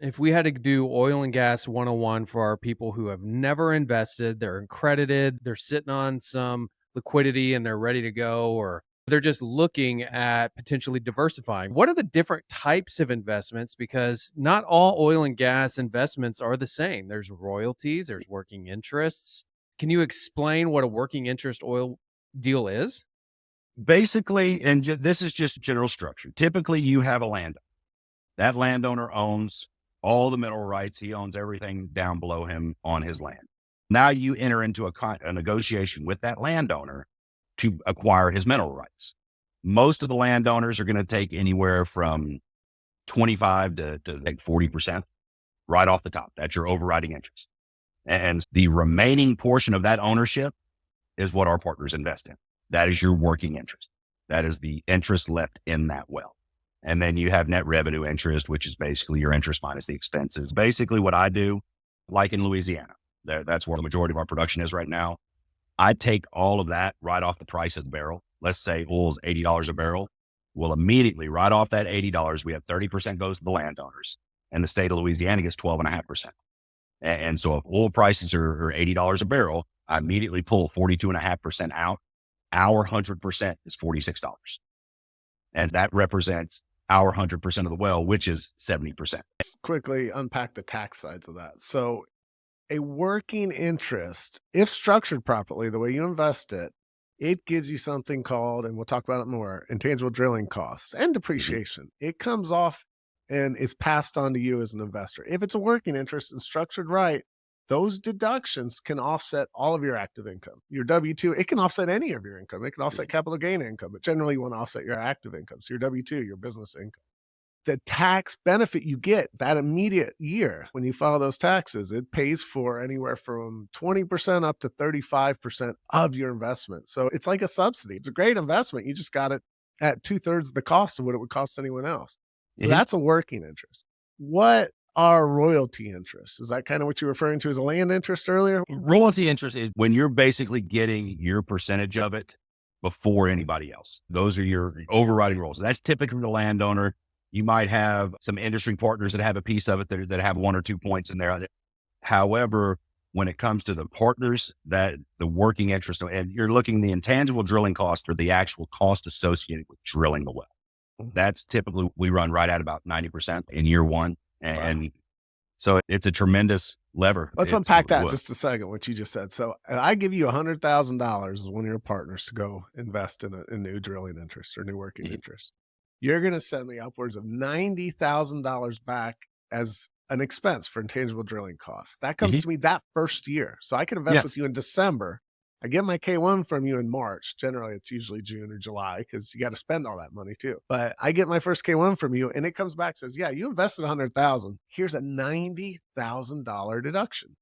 If we had to do oil and gas 101 for our people who have never invested, they're accredited, they're sitting on some liquidity and they're ready to go, or they're just looking at potentially diversifying. What are the different types of investments? Because not all oil and gas investments are the same. There's royalties, there's working interests. Can you explain what a working interest oil deal is? Basically, and this is just general structure. Typically, you have a landowner. That landowner owns all the mineral rights. He owns everything down below him on his land. Now you enter into a negotiation with that landowner to acquire his mineral rights. Most of the landowners are going to take anywhere from 25 to like 40% right off the top. That's your overriding interest. And the remaining portion of that ownership is what our partners invest in. That is your working interest. That is the interest left in that well. And then you have net revenue interest, which is basically your interest minus the expenses. Basically what I do, like in Louisiana, that's where the majority of our production is right now. I take all of that right off the price of the barrel. Let's say oil is $80 a barrel. Well, immediately right off that $80, we have 30% goes to the landowners, and the state of Louisiana gets 12.5%. And so if oil prices are $80 a barrel, I immediately pull 42.5% out. Our 100% is $46. And that represents our 100% of the well, which is 70%. Let's quickly unpack the tax sides of that. So a working interest, if structured properly, the way you invest it, it gives you something called, and we'll talk about it more, intangible drilling costs and depreciation. It comes off and is passed on to you as an investor. If it's a working interest and structured right, those deductions can offset all of your active income. Your W-2, it can offset any of your income. It can offset capital gain income, but generally you want to offset your active income. So your W-2, your business income. The tax benefit you get that immediate year when you file those taxes, it pays for anywhere from 20% up to 35% of your investment. So it's like a subsidy. It's a great investment. You just got it at 2/3 the cost of what it would cost anyone else. So that's a working interest. What are royalty interests? Is that kind of what you're referring to as a land interest earlier? Royalty interest is when you're basically getting your percentage of it before anybody else. Those are your overriding roles. That's typically the landowner. You might have some industry partners that have a piece of it that have 1 or 2 points in there. However, when it comes to the partners, that the working interest, and you're looking the intangible drilling cost or the actual cost associated with drilling the well. That's typically, we run right at about 90% in year one. And so it's a tremendous lever. Let's unpack that just a second, what you just said. So I give you $100,000 as one of your partners to go invest in a new drilling interest or new working interest. You're going to send me upwards of $90,000 back as an expense for intangible drilling costs. That comes to me that first year. So I can invest with you in December. I get my K1 from you in March. Generally, it's usually June or July because you got to spend all that money too. But I get my first K1 from you and it comes back, says, yeah, you invested $100,000. Here's a $90,000 deduction.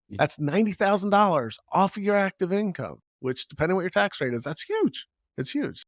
That's $90,000 off of your active income, which depending on what your tax rate is, that's huge. It's huge.